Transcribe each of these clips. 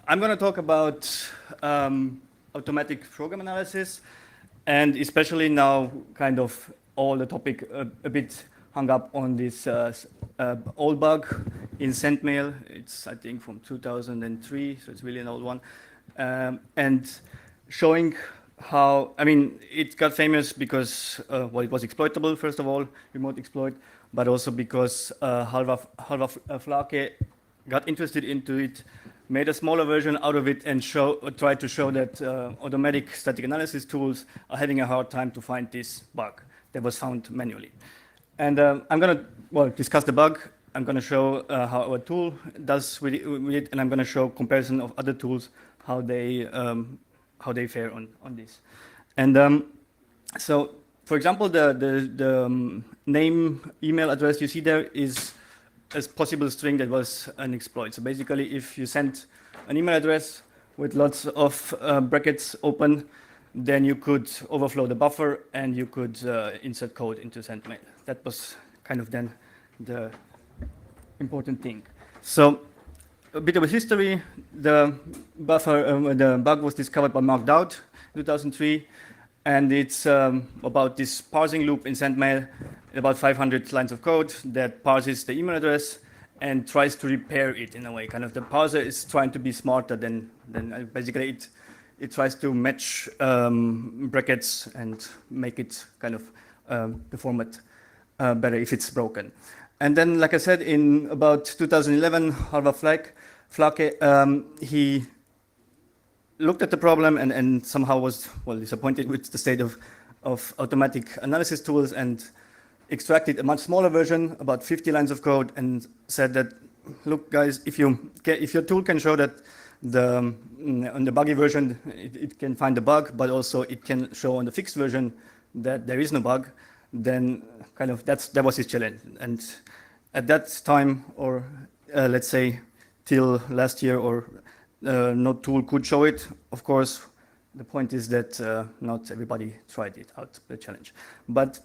I'm going to talk about automatic program analysis, and especially now kind of all the topic a bit hung up on this old bug in Sendmail. It's, I think, from 2003, so it's really an old one. And showing how, I mean, it got famous because, well, it was exploitable, first of all, remote exploit, but also because Halvar Flake got interested into it, made a smaller version out of it, and tried to show that automatic static analysis tools are having a hard time to find this bug that was found manually. And I'm going to, well, discuss the bug. I'm going to show how our tool does with it, and I'm going to show comparison of other tools, how they fare on this. And so, for example, the name email address you see there is a possible string that was an exploit. So basically, if you send an email address with lots of brackets open, then you could overflow the buffer and you could insert code into Sendmail. That was kind of then the important thing. So a bit of a history. The bug was discovered by Mark Dowd in 2003, and it's about this parsing loop in Sendmail, about 500 lines of code that parses the email address and tries to repair it in a way. Kind of the parser is trying to be smarter than basically it tries to match brackets and make it kind of the format better if it's broken. And then, like I said, in about 2011, Halvar Flake, he looked at the problem and somehow was, well, disappointed with the state of automatic analysis tools and extracted a much smaller version, about 50 lines of code, and said that, look, guys, if your tool can show that on the buggy version, it can find the bug, but also it can show on the fixed version that there is no bug, then kind of that was his challenge. And at that time, or let's say till last year, or no tool could show it. Of course, the point is that not everybody tried it out, the challenge. But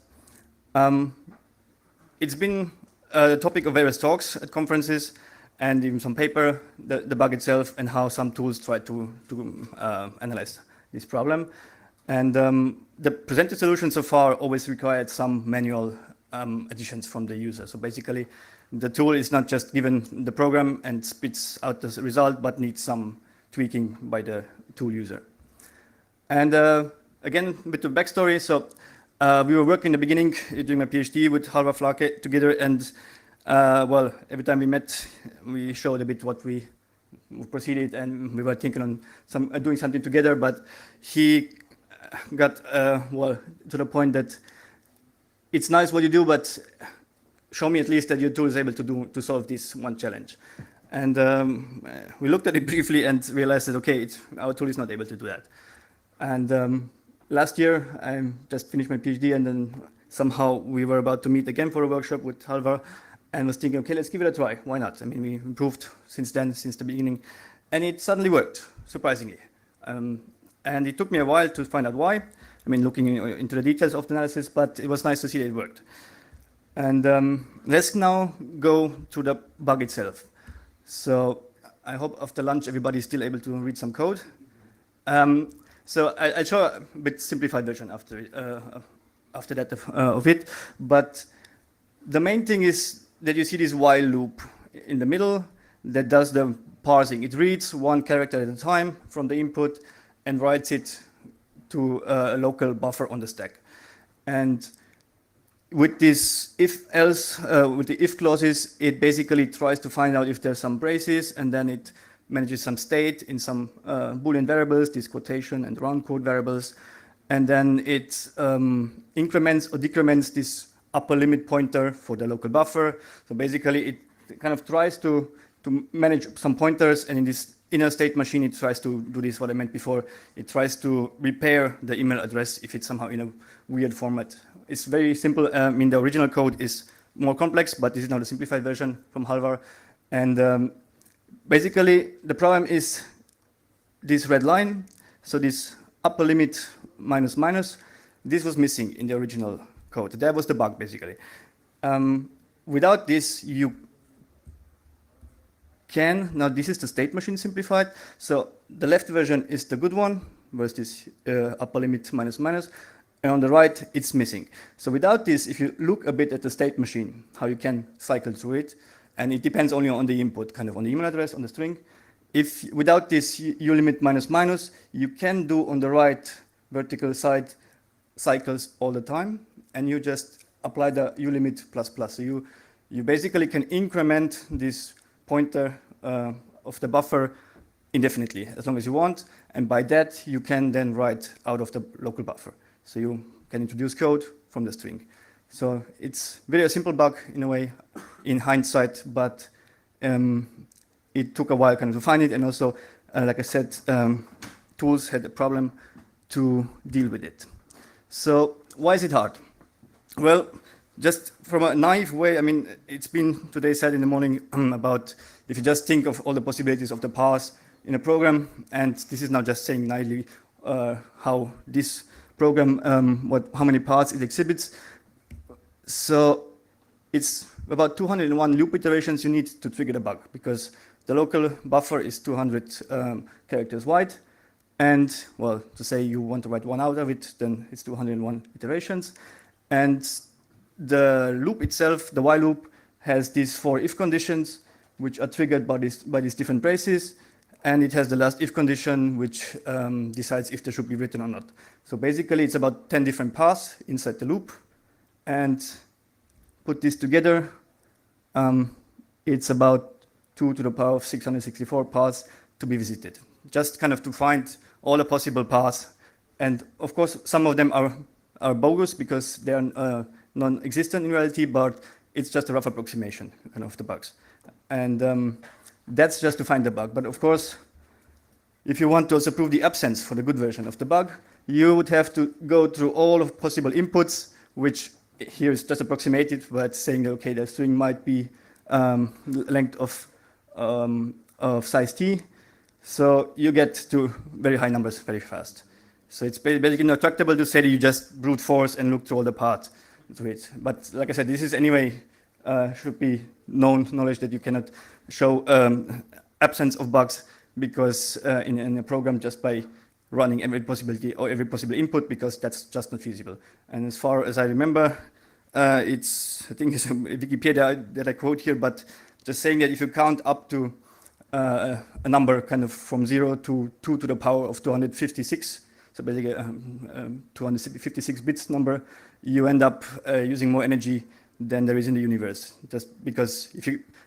it's been the topic of various talks at conferences, and in some paper, the bug itself and how some tools try to analyze this problem. And the presented solution so far always required some manual additions from the user. So basically, the tool is not just given the program and spits out the result, but needs some tweaking by the tool user. And again, a bit of backstory. So we were working in the beginning doing my PhD with Halvar Flake together, and well, every time we met, we showed a bit what we proceeded, and we were thinking on doing something together. But he got well to the point that it's nice what you do, but show me at least that your tool is able to solve this one challenge. And we looked at it briefly and realized that okay, our tool is not able to do that. And last year, I just finished my PhD, and then somehow we were about to meet again for a workshop with Halvar, and was thinking, okay, let's give it a try. Why not? I mean, we improved since then, since the beginning, and it suddenly worked, surprisingly. And it took me a while to find out why. I mean, looking into the details of the analysis, but it was nice to see that it worked. And let's now go to the bug itself. So I hope after lunch everybody's still able to read some code. So I'll show a bit simplified version after that of it. But the main thing is that you see this while loop in the middle that does the parsing. It reads one character at a time from the input and writes it to a local buffer on the stack. And with this if-else, with the if clauses, it basically tries to find out if there's some braces, and then it manages some state in some Boolean variables, these quotation and round code variables, and then it increments or decrements this upper limit pointer for the local buffer. So basically, it kind of tries to manage some pointers, and in this inner state machine, it tries to do this, what I meant before. It tries to repair the email address if it's somehow in a weird format. It's very simple. I mean, the original code is more complex, but this is now the simplified version from Halvar. And basically, the problem is this red line. So this upper limit minus minus, this was missing in the original code. That was the bug, basically. Without this, you can, now this is the state machine simplified. So the left version is the good one, where's this upper limit minus minus, and on the right, it's missing. So without this, if you look a bit at the state machine, how you can cycle through it, and it depends only on the input, kind of on the email address, on the string. If without this ulimit minus minus, you can do on the right vertical side cycles all the time, and you just apply the ulimit plus plus. So you basically can increment this pointer of the buffer indefinitely, as long as you want, and by that you can then write out of the local buffer. So you can introduce code from the string. So it's very a simple bug in a way, in hindsight, but it took a while kind of to find it, and also, like I said, tools had a problem to deal with it. So why is it hard? Well, just from a naive way, I mean, it's been today said in the morning about if you just think of all the possibilities of the parse in a program, and this is now just saying naively how this program, how many parts it exhibits. So it's about 201 loop iterations you need to trigger the bug, because the local buffer is 200 characters wide. And, well, to say you want to write one out of it, then it's 201 iterations. And the loop itself, the while loop, has these 4 if conditions, which are triggered by these different braces. And it has the last if condition, which decides if they should be written or not. So basically, it's about 10 different paths inside the loop. And put this together, it's about 2 to the power of 664 paths to be visited, just kind of to find all the possible paths. And of course, some of them are bogus because they are non-existent in reality, but it's just a rough approximation kind of the bugs. And that's just to find the bug. But of course, if you want to also prove the absence for the good version of the bug, you would have to go through all of possible inputs, which here is just approximated, but saying, okay, the string might be length of size t. So you get to very high numbers very fast. So it's basically not tractable to say that you just brute force and look through all the parts to it. But like I said, this is anyway, should be known knowledge that you cannot show absence of bugs because in a program just by running every possibility or every possible input, because that's just not feasible. And as far as I remember, I think it's Wikipedia that I quote here, but just saying that if you count up to a number kind of from 0 to 2 to the power of 256, so basically 256 bits number, you end up using more energy than there is in the universe. Just because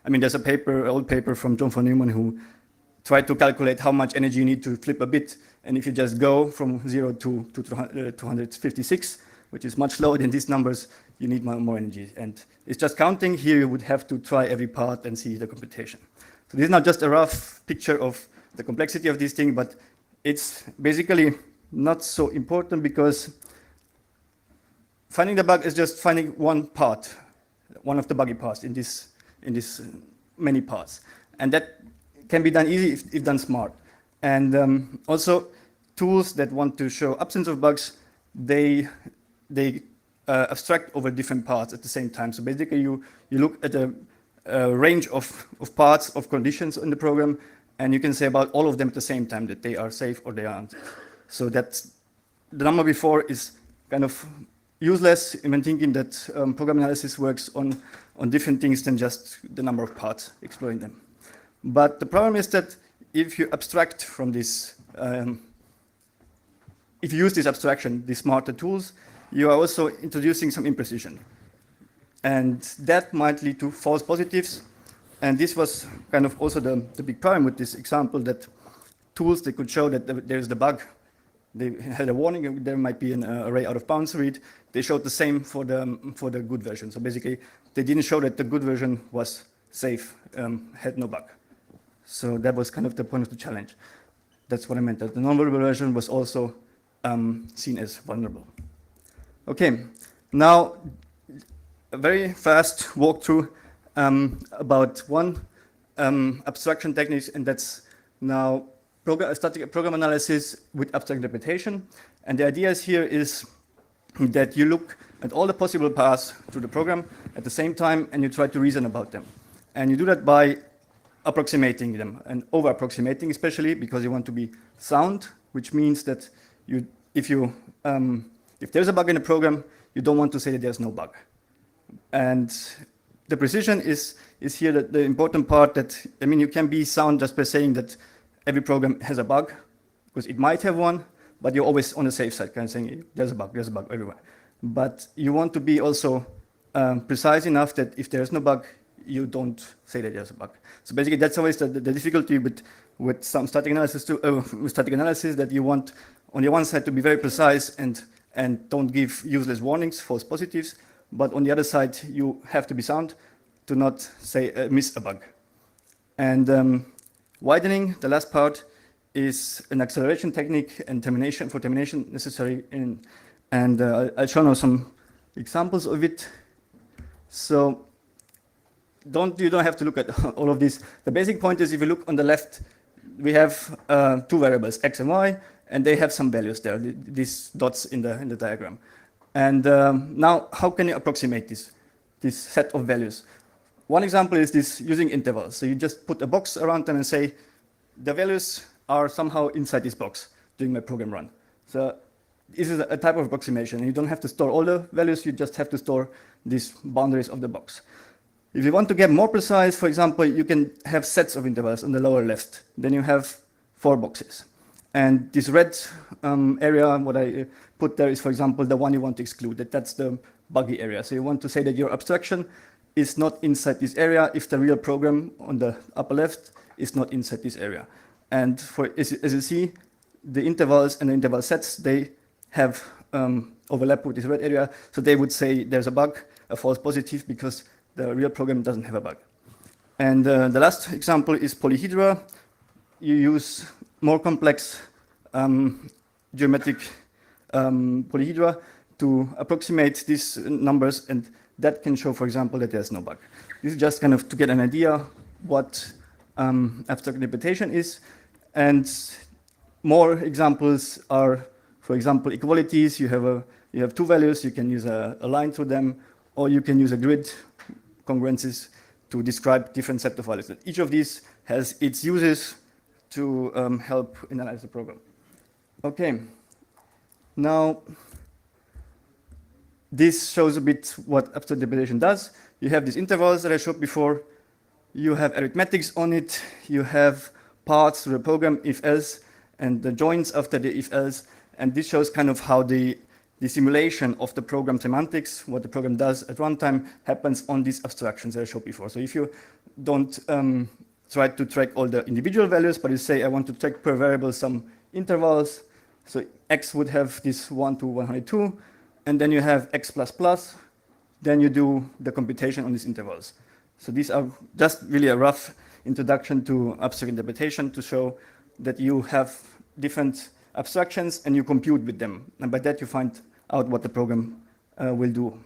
there's a paper, old paper from John von Neumann who tried to calculate how much energy you need to flip a bit. And if you just go from 0 to 256, which is much lower than these numbers, you need more energy. And it's just counting. Here you would have to try every part and see the computation. So this is not just a rough picture of the complexity of this thing, but it's basically not so important because finding the bug is just finding one part, one of the buggy parts in this many parts. And that can be done easy if done smart. And also tools that want to show absence of bugs, they abstract over different parts at the same time. So basically you look at a range of parts of conditions in the program, and you can say about all of them at the same time that they are safe or they aren't. So that's the number before is kind of useless when thinking that program analysis works on different things than just the number of parts, exploring them. But the problem is that if you abstract from this, if you use this abstraction, these smarter tools, you are also introducing some imprecision. And that might lead to false positives. And this was kind of also the big problem with this example, that tools, they could show that there's the bug. They had a warning, there might be an array out of bounds read. They showed the same for the good version. So basically, they didn't show that the good version was safe, had no bug. So that was kind of the point of the challenge. That's what I meant, that the non-vulnerable version was also seen as vulnerable. Okay, now a very fast walkthrough about one abstraction technique, and that's now static program analysis with abstract interpretation. And the idea here is that you look at all the possible paths through the program at the same time, and you try to reason about them. And you do that by approximating them and over-approximating, especially because you want to be sound, which means that if there's a bug in a program, you don't want to say that there's no bug. And the precision is here the important part that, I mean, you can be sound just by saying that every program has a bug, because it might have one, but you're always on the safe side, kind of saying there's a bug everywhere. But you want to be also precise enough that if there's no bug, you don't say that there's a bug. So basically, that's always the difficulty with some static analysis that you want on the one side to be very precise and don't give useless warnings, false positives, but on the other side, you have to be sound to not say miss a bug. And widening, the last part, is an acceleration technique and termination necessary. And I'll show now some examples of it. So you don't have to look at all of this. The basic point is, if you look on the left, we have two variables, x and y, and they have some values there, these dots in the diagram. And now, how can you approximate this set of values? One example is this using intervals. So you just put a box around them and say, the values are somehow inside this box during my program run. So this is a type of approximation. And you don't have to store all the values, you just have to store these boundaries of the box. If you want to get more precise, for example, you can have sets of intervals on the lower left. Then you have 4 boxes. And this red area, what I put there is, for example, the one you want to exclude. That's the buggy area. So you want to say that your abstraction is not inside this area if the real program on the upper left is not inside this area. And as you see, the intervals and the interval sets, they have overlap with this red area. So they would say there's a bug, a false positive, because the real program doesn't have a bug. And the last example is polyhedra. You use more complex geometric polyhedra to approximate these numbers, and that can show, for example, that there's no bug. This is just kind of to get an idea what abstract interpretation is. And more examples are, for example, equalities. You have 2 values. You can use a line through them, or you can use a grid congruences to describe different set of values. Each of these has its uses to help analyze the program. Okay. Now, this shows a bit what abstract interpretation does. You have these intervals that I showed before. You have arithmetics on it. You have parts to the program, if-else, and the joins after the if-else. And this shows kind of how the simulation of the program semantics, what the program does at runtime, happens on these abstractions that I showed before. So if you don't try to track all the individual values, but you say, I want to track per variable some intervals. So x would have this 1 to 102, and then you have x++. Then you do the computation on these intervals. So these are just really a rough introduction to abstract interpretation to show that you have different abstractions and you compute with them. And by that you find out what the program will do.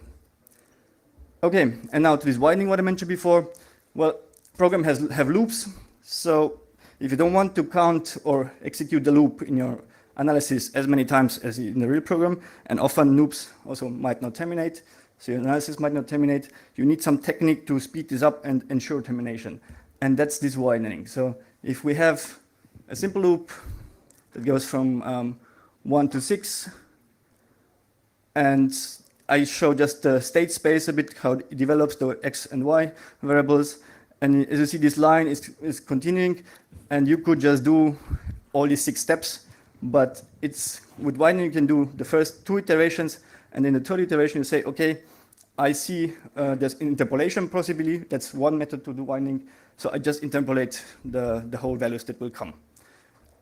Okay, and now to this widening what I mentioned before. Well, program have loops. So if you don't want to count or execute the loop in your analysis as many times as in the real program, and often loops also might not terminate, so your analysis might not terminate, you need some technique to speed this up and ensure termination. And that's this widening. So if we have a simple loop that goes from 1 to 6, and I show just the state space a bit, how it develops the x and y variables. And as you see, this line is continuing, and you could just do all these 6 steps, but with widening you can do the first 2 iterations, and in the third iteration you say, okay, I see there's interpolation possibly. That's one method to do widening. So I just interpolate the whole values that will come.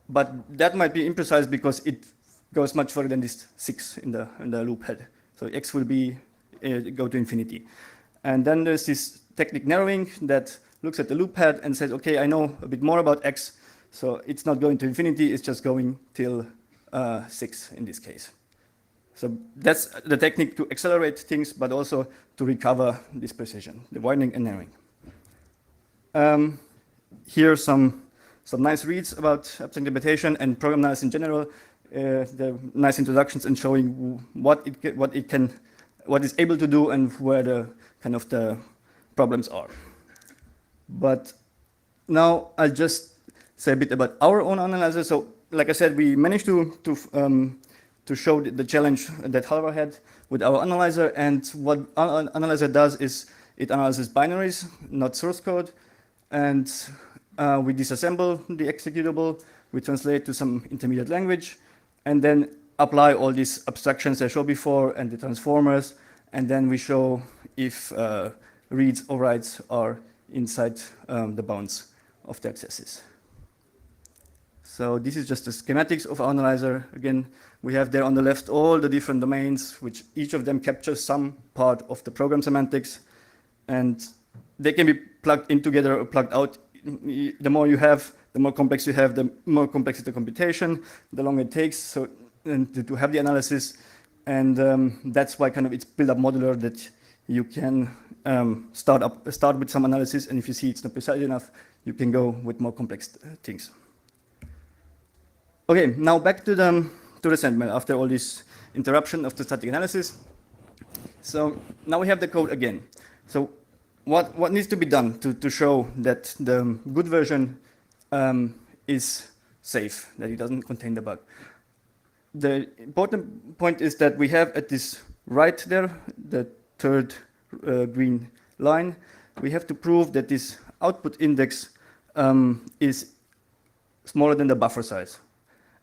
But that might be imprecise because it goes much further than this 6 in the loop head. So x will be go to infinity. And then there's this technique narrowing that looks at the loop head and says, okay, I know a bit more about x, so it's not going to infinity, it's just going till 6 in this case. So that's the technique to accelerate things, but also to recover this precision, the widening and narrowing. Here are some nice reads about abstract interpretation and program analysis in general. The nice introductions and showing what it's able to do and where the kind of the problems are. But Now I'll just say a bit about our own analyzer. So, like I said, we managed to show the challenge that Halvar had with our analyzer. And what our analyzer does is it analyzes binaries, not source code, and we disassemble the executable. We translate to some intermediate language, and then apply all these abstractions I showed before and the transformers, and then we show if reads or writes are inside the bounds of the accesses. So this is just the schematics of our analyzer. Again, we have there on the left all the different domains, which each of them captures some part of the program semantics, and they can be plugged in together or plugged out. The more you have, the more complex you have, the more complex is the computation, the longer it takes to have the analysis. And that's why kind of it's built up modular, that you can start with some analysis, and if you see it's not precise enough, you can go with more complex things. Okay, now back to the Sendmail after all this interruption of the static analysis. So now we have the code again. So what needs to be done to show that the good version is safe, that it doesn't contain the bug? The important point is that we have at this right there, the third green line, we have to prove that this output index is smaller than the buffer size.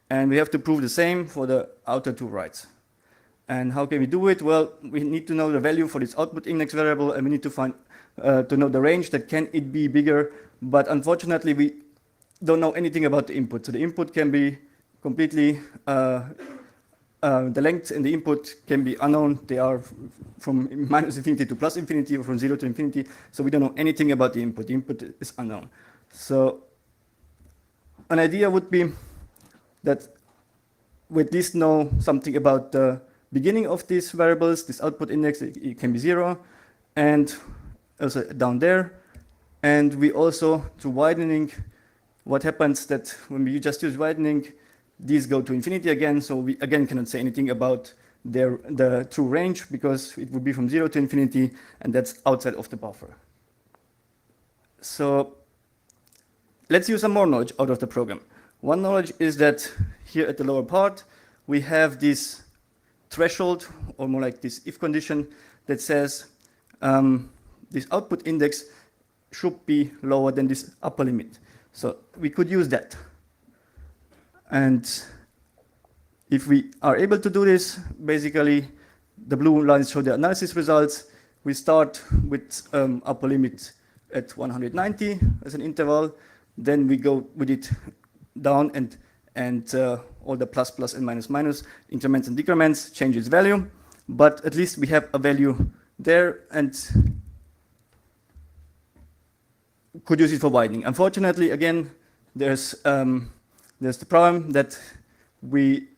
And we have to prove the same for the outer two writes. And how can we do it? Well, we need to know the value for this output index variable, and we need to find to know the range that can it be bigger. But unfortunately, we don't know anything about the input. So the input can be completely, the length in the input can be unknown. They are from minus infinity to plus infinity, or from 0 to infinity. So we don't know anything about the input. The input is unknown. So an idea would be that we at least know something about the beginning of these variables, this output index, it can be 0, and also down there. And we also, through widening, what happens that when we just use widening, these go to infinity again, so we again cannot say anything about the true range, because it would be from 0 to infinity, and that's outside of the buffer. So let's use some more knowledge out of the program. One knowledge is that here at the lower part, we have this threshold, or more like this if condition, that says this output index should be lower than this upper limit. So we could use that. And if we are able to do this, basically the blue lines show the analysis results. We start with upper limit at 190 as an interval. Then we go with it down, and all the plus, plus, and minus, minus, increments and decrements change its value. But at least we have a value there, and could use it for widening. Unfortunately, again, there's the problem that we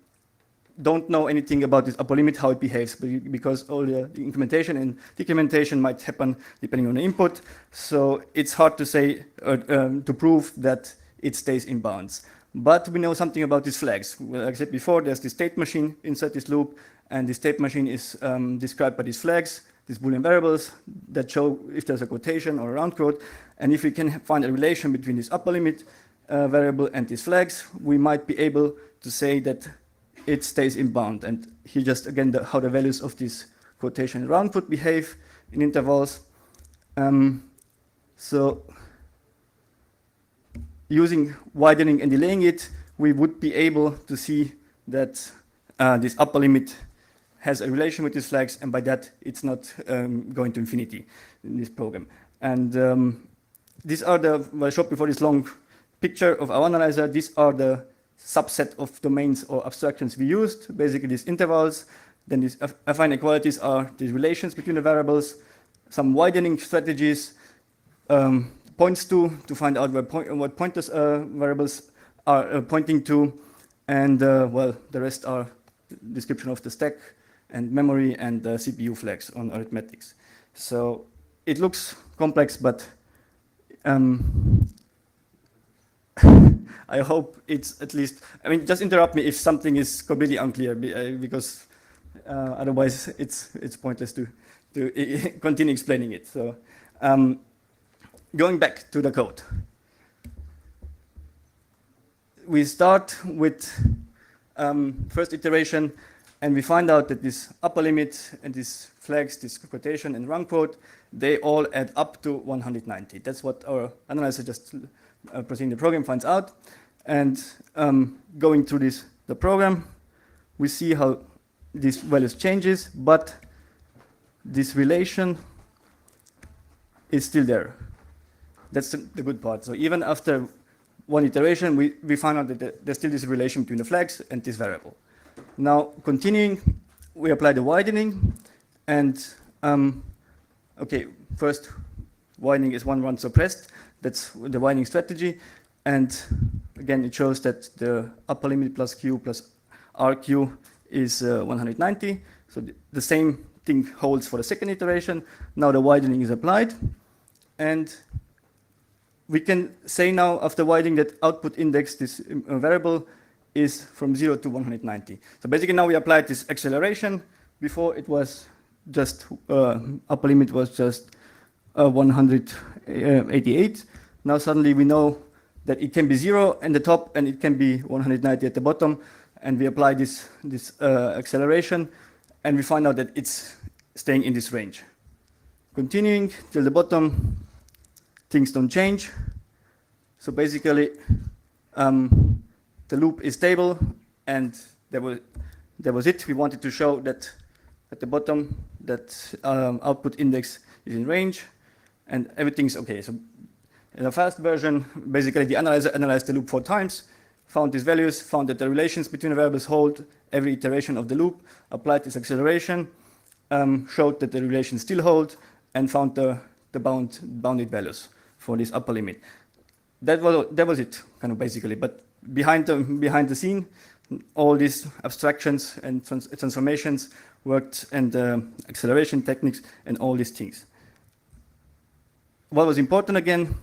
don't know anything about this upper limit, how it behaves, because all the incrementation and decrementation might happen depending on the input. So it's hard to say, to prove that it stays in bounds. But we know something about these flags. Like I said before, there's this state machine inside this loop, and the state machine is described by these flags, these Boolean variables that show if there's a quotation or a round quote. And if we can find a relation between this upper limit variable and these flags, we might be able to say that it stays in bound. And here just again how the values of this quotation and round quote behave in intervals. So using widening and delaying it, we would be able to see that this upper limit has a relation with these flags, and by that it's not going to infinity in this program. And these are I showed before this long picture of our analyzer. These are the subset of domains or abstractions we used, basically these intervals. Then these affine equalities are the relations between the variables, some widening strategies, points to find out what pointers variables are pointing to, and well, the rest are description of the stack and memory and CPU flags on arithmetics. So it looks complex, but I hope it's at least, I mean, just interrupt me if something is completely unclear, because otherwise it's pointless to continue explaining it. So going back to the code. we start with first iteration, and we find out that this upper limit and these flags, this quotation and run quote, they all add up to 190. That's what our analyzer just proceeding the program finds out. And going through the program, we see how these values changes, but this relation is still there. That's the good part. So even after one iteration, we find out that there's still this relation between the flags and this variable. Now, continuing, we apply the widening, and okay, first widening is one run suppressed. That's the widening strategy, and again, it shows that the upper limit plus q plus rq is 190. So the same thing holds for the second iteration. Now the widening is applied, and we can say now after widening that output index, this variable, is from 0 to 190. So basically now we applied this acceleration. Before it was just, upper limit was just 188. Now suddenly we know that it can be 0 at the top and it can be 190 at the bottom. And we apply this acceleration, and we find out that it's staying in this range. Continuing till the bottom, things don't change. So basically, the loop is stable, and that was it. We wanted to show that at the bottom that output index is in range, and everything's okay. So in the fast version, basically the analyzer analyzed the loop 4 times, found these values, found that the relations between the variables hold every iteration of the loop, applied this acceleration, showed that the relations still hold, and found the bounded values for this upper limit. That was it, kind of basically. But behind the scene, all these abstractions and transformations worked, and acceleration techniques and all these things. What was important again?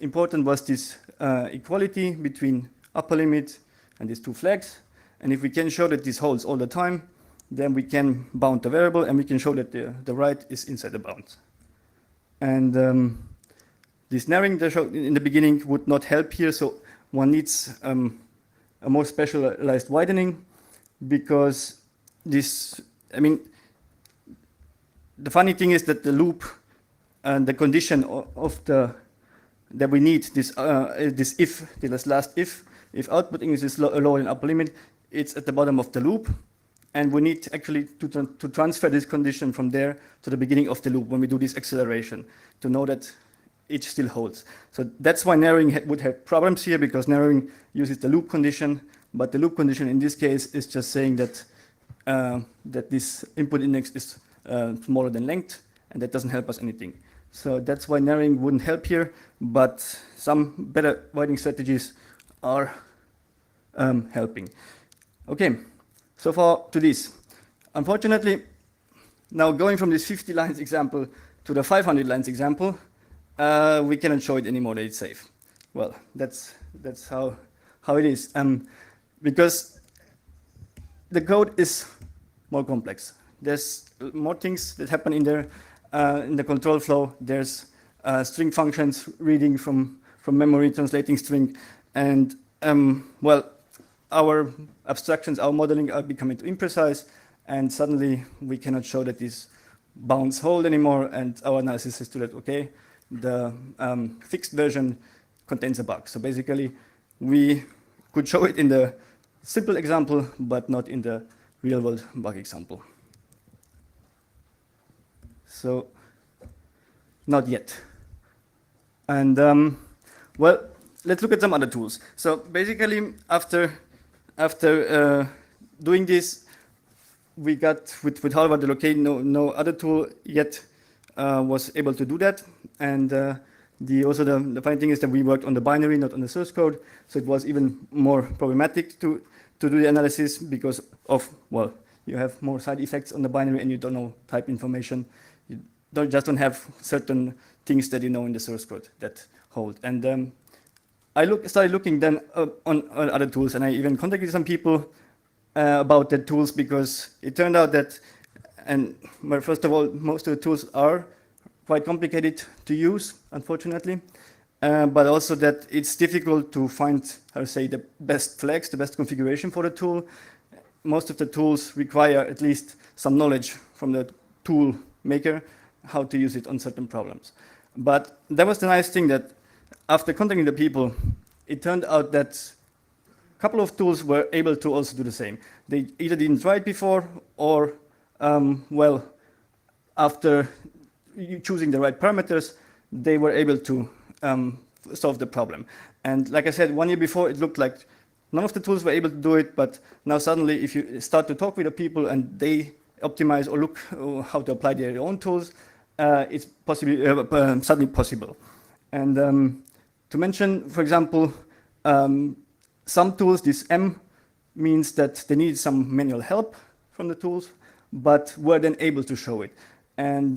Important was this equality between upper limit and these 2 flags. And if we can show that this holds all the time, then we can bound the variable, and we can show that the right is inside the bound. And this narrowing that I showed in the beginning would not help here, so one needs a more specialized widening, because this, I mean, the funny thing is that the loop and the condition of that we need this this last if output index is lower than upper limit, it's at the bottom of the loop, and we need actually to transfer this condition from there to the beginning of the loop when we do this acceleration to know that it still holds. So that's why narrowing would have problems here, because narrowing uses the loop condition, but the loop condition in this case is just saying that that this input index is smaller than length, and that doesn't help us anything. So that's why narrowing wouldn't help here, but some better widening strategies are helping. Okay, so far to this. Unfortunately, now going from this 50 lines example to the 500 lines example, we cannot show it anymore that it's safe. Well, that's how it is. Because the code is more complex. There's more things that happen in there. In the control flow, there's string functions reading from memory, translating string, and well, our abstractions, our modeling are becoming too imprecise, and suddenly we cannot show that these bounds hold anymore, and our analysis says to that, okay, the fixed version contains a bug. So basically, we could show it in the simple example, but not in the real-world bug example. So, not yet. And well, let's look at some other tools. So basically, after doing this, we got with Harvard the no other tool yet was able to do that. And also the funny thing is that we worked on the binary, not on the source code. So it was even more problematic to do the analysis because of, well, you have more side effects on the binary and you don't know type information. You don't have certain things that you know in the source code that hold. And I started looking then on other tools, and I even contacted some people about the tools, because it turned out that, and well, first of all, most of the tools are quite complicated to use, unfortunately. but also that it's difficult to find, how to say, the best flags, the best configuration for the tool. Most of the tools require at least some knowledge from the tool maker how to use it on certain problems. But that was the nice thing, that after contacting the people, it turned out that a couple of tools were able to also do the same. They either didn't try it before, or well, after choosing the right parameters, they were able to solve the problem. And like I said, 1 year before, it looked like none of the tools were able to do it, but now suddenly, if you start to talk with the people and they optimize or look how to apply their own tools, it's possibly suddenly possible. And to mention, for example, some tools, this M means that they need some manual help from the tools, but were then able to show it. And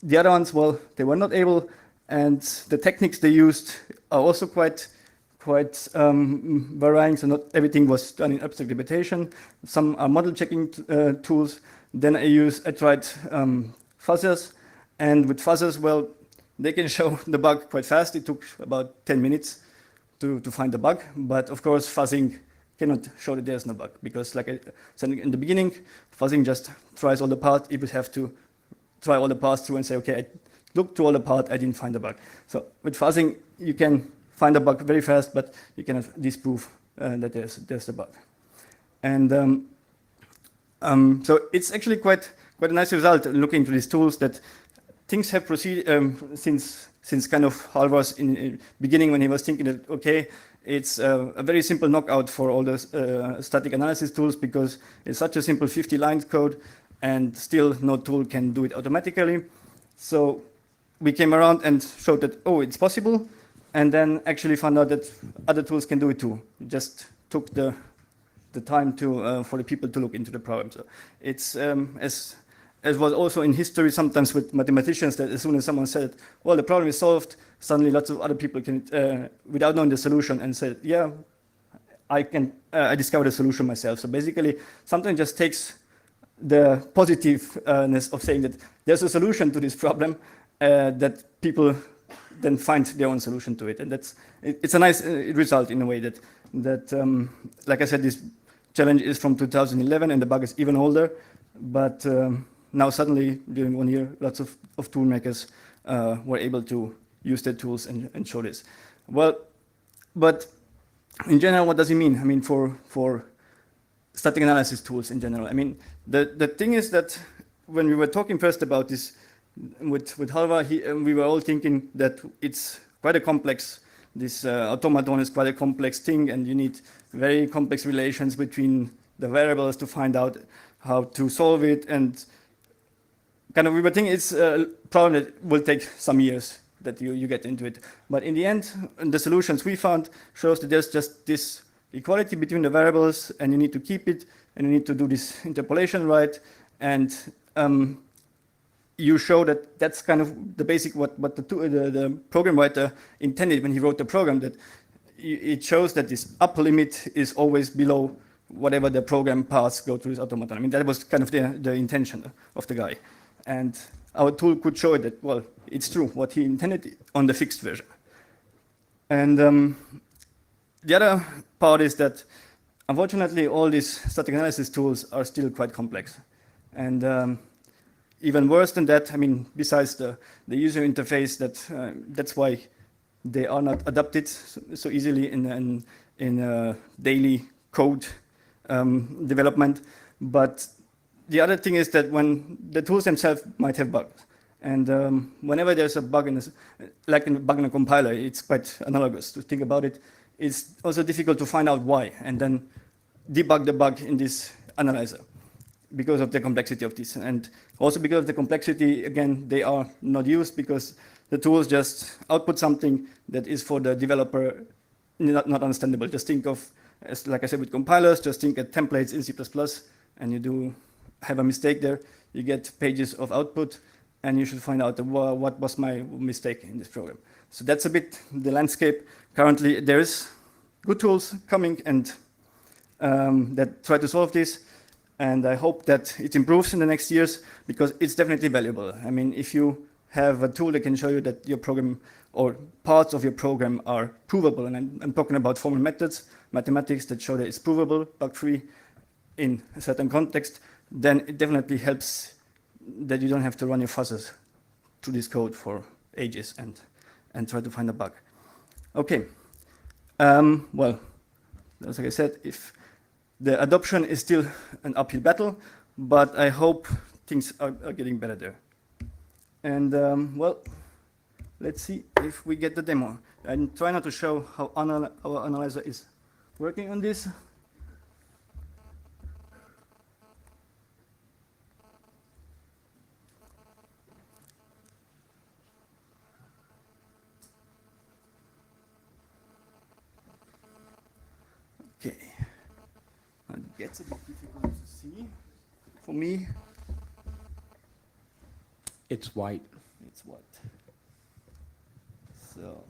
the other ones, well, they were not able, and the techniques they used are also quite varying, so not everything was done in abstract interpretation. Some are model checking tools. Then I tried fuzzers, and with fuzzers, well, they can show the bug quite fast. It took about 10 minutes to find the bug, but of course fuzzing cannot show that there's no bug, because like I said in the beginning, fuzzing just tries all the parts. It would have to try all the parts through and say, okay, I looked through all the parts, I didn't find the bug. So with fuzzing, you can find a bug very fast, but you cannot disprove that there's a bug. And so it's actually quite a nice result looking into these tools, that things have proceeded since kind of Halvar's in beginning, when he was thinking that, okay, it's a very simple knockout for all the static analysis tools, because it's such a simple 50 lines code, and still no tool can do it automatically. So we came around and showed that, oh, it's possible, and then actually found out that other tools can do it too. It just took the time to for the people to look into the problem. So it's as was also in history sometimes with mathematicians, that as soon as someone said, well, the problem is solved, suddenly lots of other people can, without knowing the solution, and said, yeah, I discovered a solution myself. So basically, sometimes just takes the positiveness of saying that there's a solution to this problem, that people then find their own solution to it. And it's a nice result in a way that like I said, this challenge is from 2011 and the bug is even older, but now suddenly during 1 year, lots of tool makers were able to use their tools and show this. Well, but in general, what does it mean? I mean, for static analysis tools in general. I mean, the thing is that when we were talking first about this with Halvar, we were all thinking that it's quite a complex, this automaton is quite a complex thing, and you need very complex relations between the variables to find out how to solve it, and kind of we were thinking it's a problem that will take some years that you get into it. But in the end, the solutions we found shows that there's just this equality between the variables, and you need to keep it, and you need to do this interpolation right, and you show that that's kind of the basic what the program writer intended when he wrote the program, that it shows that this upper limit is always below whatever the program paths go to this automaton. I mean, that was kind of the intention of the guy. And our tool could show that, well, it's true, what he intended on the fixed version. And the other part is that, unfortunately, all these static analysis tools are still quite complex. And even worse than that, I mean, besides the user interface, that's why they are not adapted so easily in daily code development. But the other thing is that when the tools themselves might have bugs, and whenever there's a bug like a bug in a compiler, it's quite analogous to think about it. It's also difficult to find out why, and then debug the bug in this analyzer because of the complexity of this. And also because of the complexity, again, they are not used because the tools just output something that is for the developer not understandable. Just think of, as like I said with compilers, just think at templates in C++, and you do have a mistake there, you get pages of output, and you should find out what was my mistake in this program. So that's a bit the landscape. Currently, there is good tools coming and that try to solve this, and I hope that it improves in the next years, because it's definitely valuable. I mean, if you have a tool that can show you that your program or parts of your program are provable. And I'm talking about formal methods, mathematics that show that it's provable, bug-free in a certain context. Then it definitely helps that you don't have to run your fuzzers through this code for ages and try to find a bug. Okay. Well, as like I said, if the adoption is still an uphill battle, but I hope things are getting better there. And well, let's see if we get the demo. I'm trying not to show how our analyzer is working on this. Okay, it gets a bit difficult to see for me. It's white. It's white. So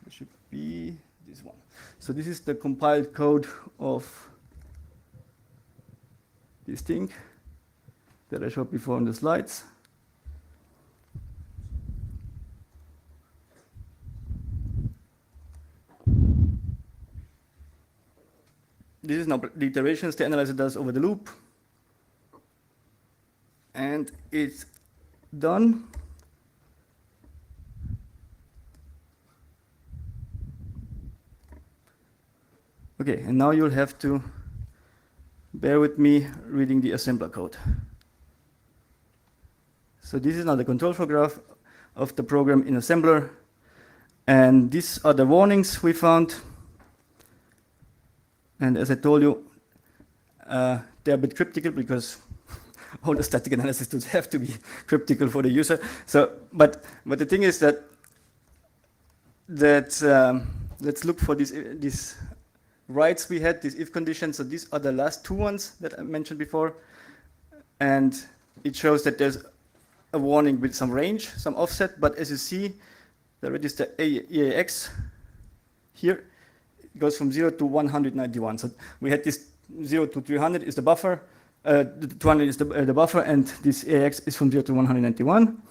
it should be this one. So this is the compiled code of this thing that I showed before on the slides. This is now the iterations the analyzer does over the loop. And it's done. Okay, and now you'll have to bear with me reading the assembler code. So this is now the control flow graph of the program in assembler. And these are the warnings we found. And as I told you, they're a bit cryptical because all the static analysis tools have to be cryptical for the user. So, but the thing is that let's look for these writes we had, these if conditions. So these are the last two ones that I mentioned before, and it shows that there's a warning with some range, some offset. But as you see, the register EAX here goes from 0 to 191. So we had this 0 to 300 is the buffer. 200 is the buffer, and this AX is from 0 to 191.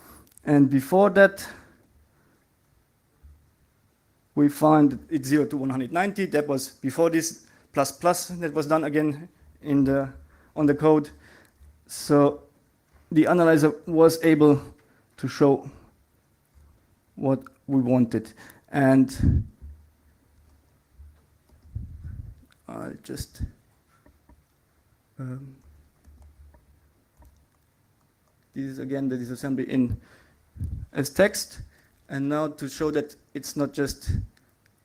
And before that, we find it's 0 to 190. That was before this plus plus that was done again on the code. So the analyzer was able to show what we wanted. And I'll just this is again the disassembly in as text. And now to show that it's not just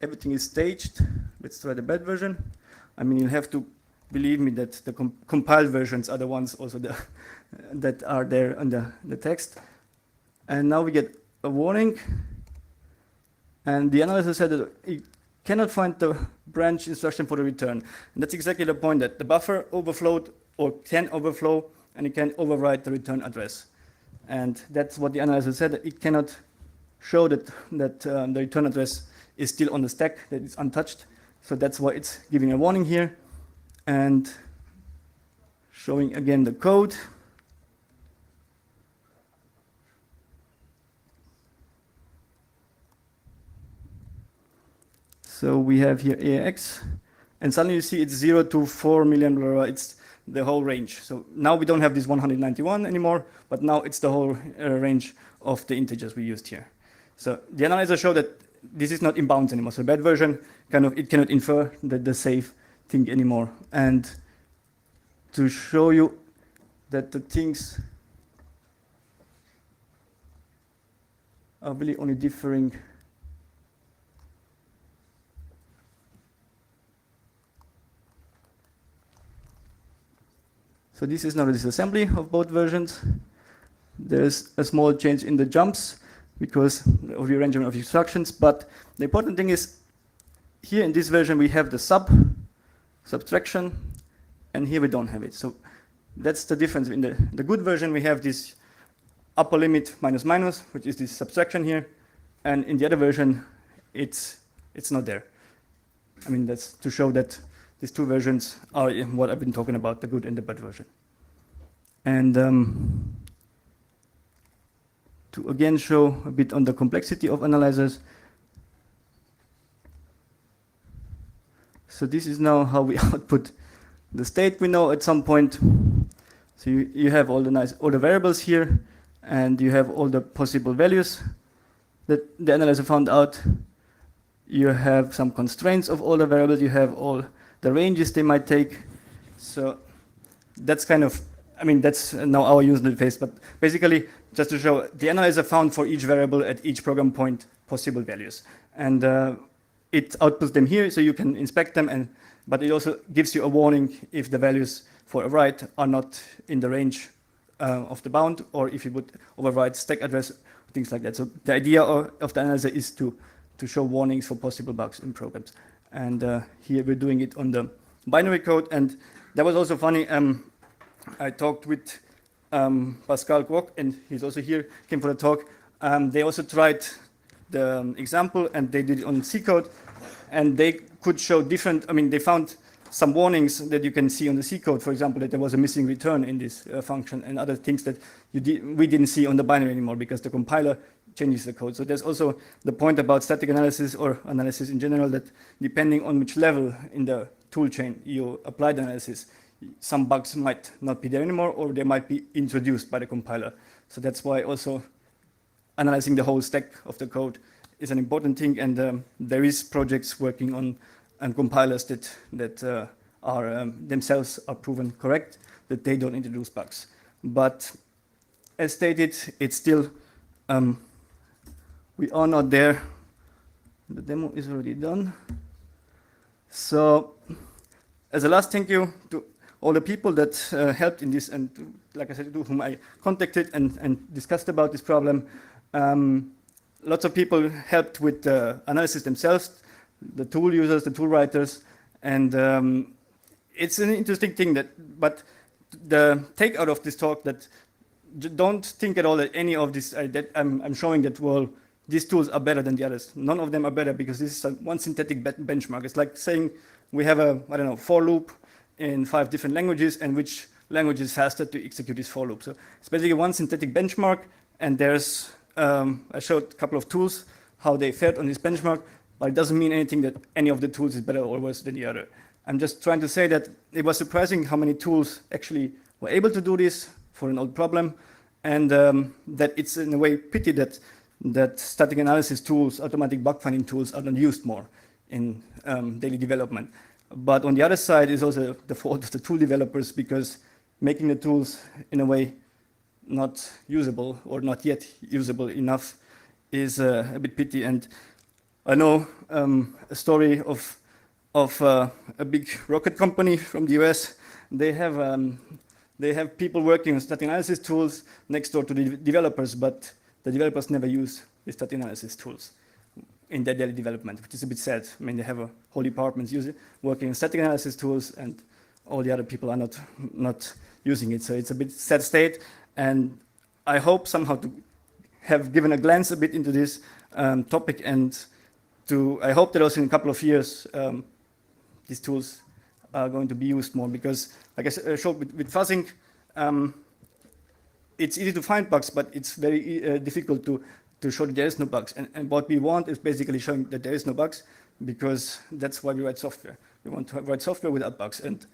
everything is staged, let's try the bad version. I mean, you have to believe me that the compiled versions are the ones also that are there on the text. And now we get a warning. And the analyzer said that it cannot find the branch instruction for the return. And that's exactly the point, that the buffer overflowed or can overflow, and it can overwrite the return address. And that's what the analyzer said, that it cannot show that the return address is still on the stack, that it's untouched. So that's why it's giving a warning here. And showing again the code. So we have here AX, and suddenly you see it's 0 to 4 million, blah, blah, blah. It's the whole range. So now we don't have this 191 anymore, but now it's the whole range of the integers we used here. So the analyzer showed that this is not in bounds anymore. So bad version, it cannot infer the safe thing anymore. And to show you that the things are really only differing. So this is now the disassembly of both versions. There's a small change in the jumps because of the arrangement of instructions, but the important thing is here in this version we have the subtraction, and here we don't have it. So that's the difference. In the good version we have this upper limit minus minus, which is this subtraction here, and in the other version it's not there. I mean, that's to show that these two versions are what I've been talking about, the good and the bad version. And to again show a bit on the complexity of analyzers. So this is now how we output the state we know at some point. So you have all the variables here, and you have all the possible values that the analyzer found out. You have some constraints of all the variables. You have all the ranges they might take. So that's kind of, I mean, that's now our user interface. But basically, just to show, the analyzer found for each variable at each program point possible values. And it outputs them here, so you can inspect them. But it also gives you a warning if the values for a write are not in the range of the bound, or if you would overwrite stack address, things like that. So the idea of the analyzer is to show warnings for possible bugs in programs. And here we're doing it on the binary code. And that was also funny. I talked with Pascal Kwok, and he's also here, came for the talk. They also tried the example, and they did it on C code. And they could show different, I mean, they found some warnings that you can see on the C code, for example, that there was a missing return in this function, and other things that we didn't see on the binary anymore because the compiler changes the code. So there's also the point about static analysis or analysis in general, that depending on which level in the tool chain you apply the analysis, some bugs might not be there anymore, or they might be introduced by the compiler. So that's why also analyzing the whole stack of the code is an important thing. And there is projects working on compilers that are themselves are proven correct, that they don't introduce bugs. But as stated, it's still, we are not there. The demo is already done. So as a last thank you to all the people that helped in this, and to, like I said, to whom I contacted and discussed about this problem. Lots of people helped with the analysis themselves, the tool users, the tool writers, and it's an interesting thing but the take out of this talk, that don't think at all that any of this, that I'm showing that, well, these tools are better than the others. None of them are better, because this is one synthetic benchmark. It's like saying we have a, I don't know, for loop in 5 different languages, and which language is faster to execute this for loop. So it's basically one synthetic benchmark, and there's, I showed a couple of tools, how they fared on this benchmark, but it doesn't mean anything that any of the tools is better or worse than the other. I'm just trying to say that it was surprising how many tools actually were able to do this for an old problem, and that it's in a way pity that static analysis tools, automatic bug finding tools, are not used more in daily development. But on the other side is also the fault of the tool developers, because making the tools in a way not usable or not yet usable enough is a bit pity. And I know a story of a big rocket company from the US. They have people working on static analysis tools next door to the developers, but the developers never use the static analysis tools in their daily development, which is a bit sad. I mean, they have a whole department working on static analysis tools, and all the other people are not using it. So it's a bit sad state, and I hope somehow to have given a glance a bit into this topic, and I hope that also in a couple of years these tools are going to be used more, because like I showed with fuzzing, it's easy to find bugs, but it's very difficult to show that there is no bugs. And what we want is basically showing that there is no bugs, because that's why we write software. We want to write software without bugs. And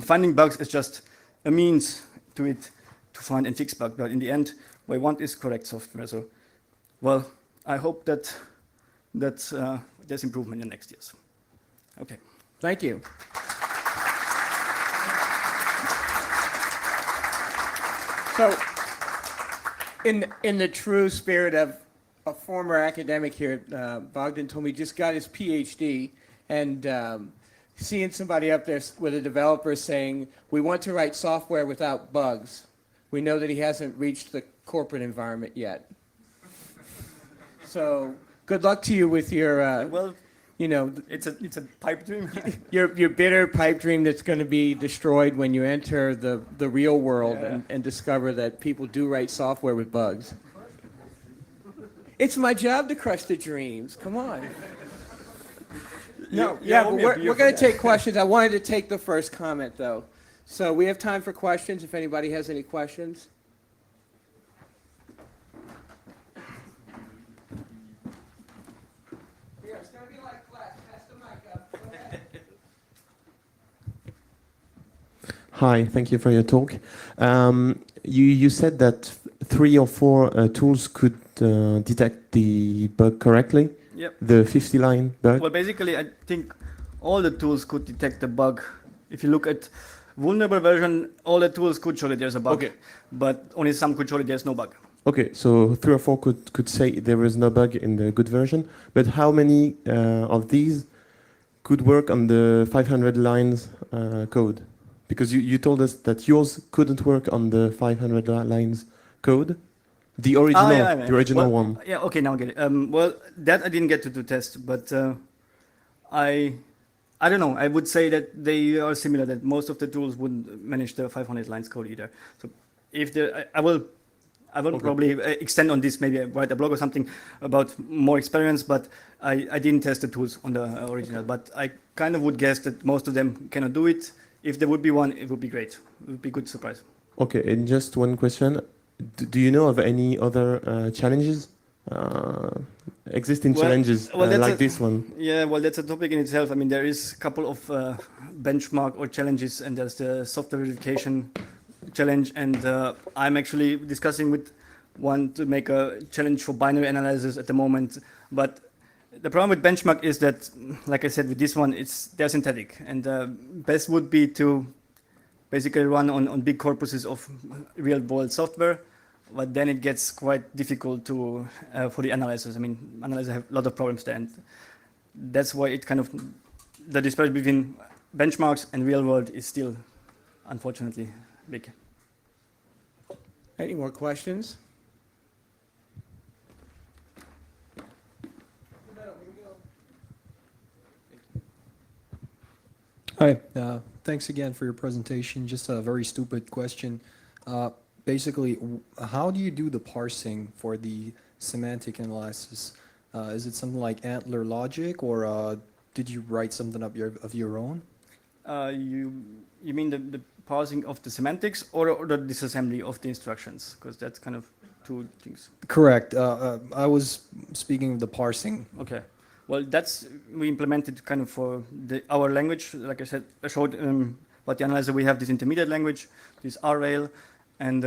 finding bugs is just a means to it to find and fix bugs. But in the end, what we want is correct software. So, well, I hope that there's improvement in the next years. Okay. Thank you. So, in the true spirit of a former academic here, Bogdan told me just got his PhD, and seeing somebody up there with a developer saying, we want to write software without bugs, we know that he hasn't reached the corporate environment yet. So good luck to you with your, well, you know, it's a pipe dream. your bitter pipe dream that's going to be destroyed when you enter the real world, yeah, and discover that people do write software with bugs. It's my job to crush the dreams. Come on. No, yeah, but we're going to take questions. I wanted to take the first comment, though. So we have time for questions, if anybody has any questions. Hi, thank you for your talk. You said that 3 or 4 tools could detect the bug correctly, Yep. the 50-line bug. Well, basically, I think all the tools could detect the bug. If you look at vulnerable version, all the tools could show that there's a bug, Okay. but only some could show that there's no bug. Okay, so 3 or 4 could say there is no bug in the good version, but how many of these could work on the 500 lines code? Because you told us that yours couldn't work on the 500 lines code, the original one. Yeah, okay, now I get it. Well, that I didn't get to test, but I don't know. I would say that they are similar. That most of the tools wouldn't manage the 500 lines code either. So if there, I will Okay. probably extend on this. Maybe I write a blog or something about more experience. But I didn't test the tools on the original. But I kind of would guess that most of them cannot do it. If there would be one, it would be great. It would be a good surprise. Okay, and just one question. Do you know of any other challenges? Existing challenges like this one? Yeah, well, that's a topic in itself. I mean, there is a couple of benchmark or challenges, and there's the software verification challenge, and I'm actually discussing with one to make a challenge for binary analysis at the moment. But the problem with benchmark is that, like I said, with this one, they're synthetic, and best would be to basically run on big corpuses of real-world software. But then it gets quite difficult to for the analyzers. I mean, analyzers have a lot of problems there, and that's why it kind of the disparity between benchmarks and real world is still, unfortunately, big. Any more questions? Hi, thanks again for your presentation. Just a very stupid question. Basically, how do you do the parsing for the semantic analysis? Is it something like Antler logic, or did you write something up of your own? You mean the parsing of the semantics or the disassembly of the instructions? Because that's kind of two things. Correct. I was speaking of the parsing. Okay. Well, we implemented kind of for our language. Like I said, I showed what the analyzer we have this intermediate language, this RRail, and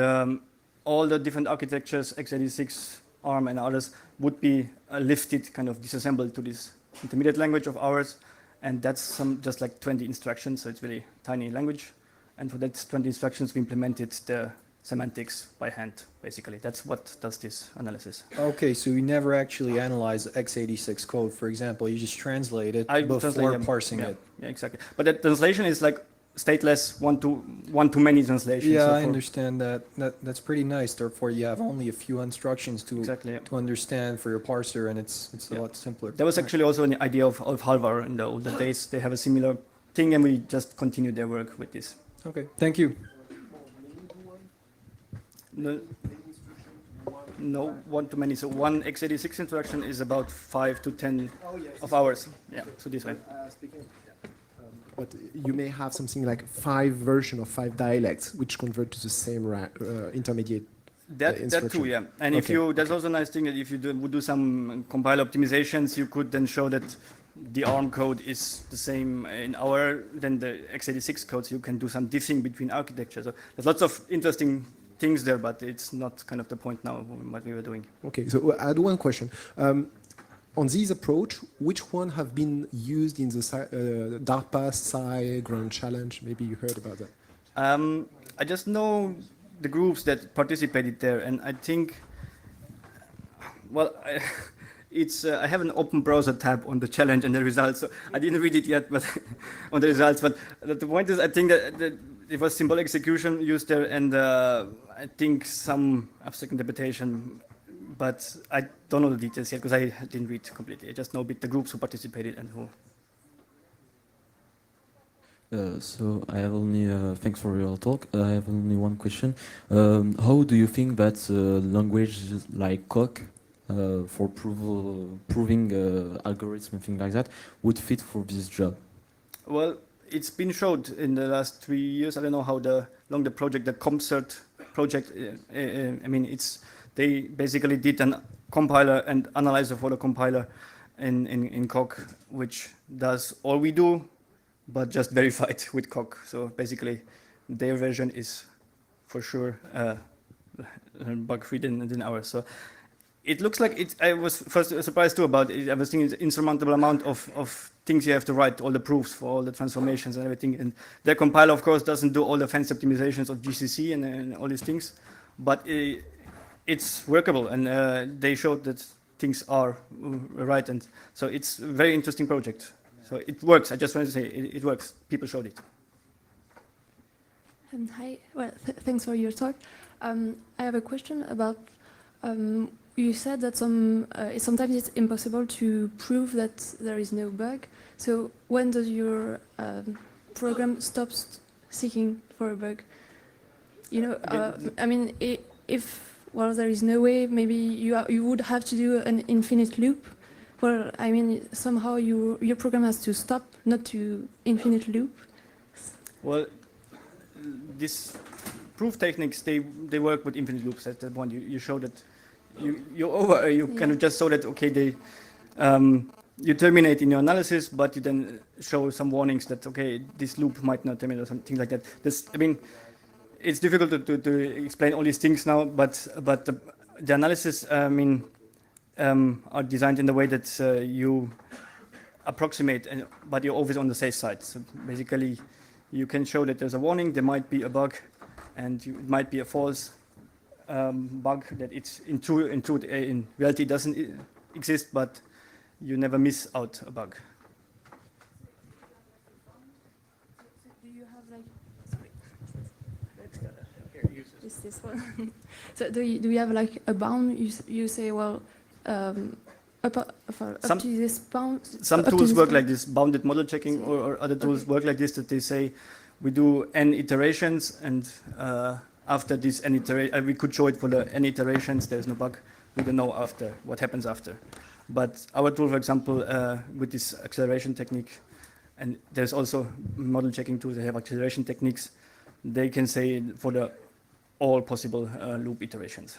all the different architectures, x86, ARM, and others would be lifted, kind of disassembled to this intermediate language of ours, and that's just like 20 instructions, so it's really tiny language. And for that 20 instructions, we implemented the semantics by hand, basically. That's what does this analysis. Okay, so you never actually analyze x86 code, for example. You just translate it before parsing it. Yeah, exactly. But that translation is like stateless one-to-many translation. Yeah, so I understand that. That's pretty nice. Therefore, you have only a few instructions to understand for your parser, and it's a lot simpler. There was actually also an idea of Halvar in the older days. They have a similar thing, and we just continued their work with this. Okay, thank you. No, one-to-many. So one x86 instruction is about 5 to 10 of hours. Yeah, so this way. But you may have something like 5 versions of 5 dialects, which convert to the same intermediate That too, yeah. And if there's also a nice thing that if you would do some compile optimizations, you could then show that the ARM code is the same than the x86 code, so you can do some diffing between architectures. So there's lots of interesting things there, but it's not kind of the point now what we were doing. Okay, so I had one question. On this approach, which one have been used in the DARPA Sci Grand Challenge? Maybe you heard about that. I just know the groups that participated there, and I think, well, I have an open browser tab on the challenge and the results. So I didn't read it yet, but on the results. But the point is, I think that it was symbolic execution used there, and I think some abstract interpretation. But I don't know the details yet because I didn't read completely. I just know the groups who participated and who. So I have only, thanks for your talk. I have only one question. How do you think that languages like Coq for proving algorithms and things like that would fit for this job? Well, it's been showed in the last 3 years. I don't know how long the project, the CompCert project, I mean, they basically did a compiler and analyzer for the compiler in Coq, which does all we do, but just verified with Coq. So basically, their version is for sure bug-free than ours. So it looks like it. I was first surprised too about it. I was thinking it's an insurmountable amount of things you have to write, all the proofs for all the transformations and everything. And their compiler, of course, doesn't do all the fancy optimizations of GCC and all these things, but it's workable, and they showed that things are right, and so it's a very interesting project. So it works. I just wanted to say it works. People showed it. Hi. Well, thanks for your talk. I have a question about. You said that sometimes it's impossible to prove that there is no bug. So when does your program stop seeking for a bug? You know, I mean, if there is no way, maybe you would have to do an infinite loop. Well, I mean, somehow your program has to stop, not to infinite loop. Well, these proof techniques, they work with infinite loops. That's the one you show that you kind of just show that, okay, they you terminate in your analysis, but you then show some warnings that, okay, this loop might not terminate or something like that. I mean, it's difficult to explain all these things now, but the analysis, I mean, are designed in the way that you approximate, but you're always on the safe side. So basically, you can show that there's a warning, there might be a bug, and it might be a false bug that it's in reality doesn't exist, but you never miss out a bug. Do you have like? Sorry. Is this one? So do you have like a bound? You say, well, up to this bound. Some tools work like this, bounded model checking, or other tools work like this, that they say we do n iterations, and after this n iteration, we could show it for the n iterations, there's no bug. We don't know after what happens after. But our tool, for example, with this acceleration technique, and there's also model checking tools that have acceleration techniques, they can say for all possible loop iterations.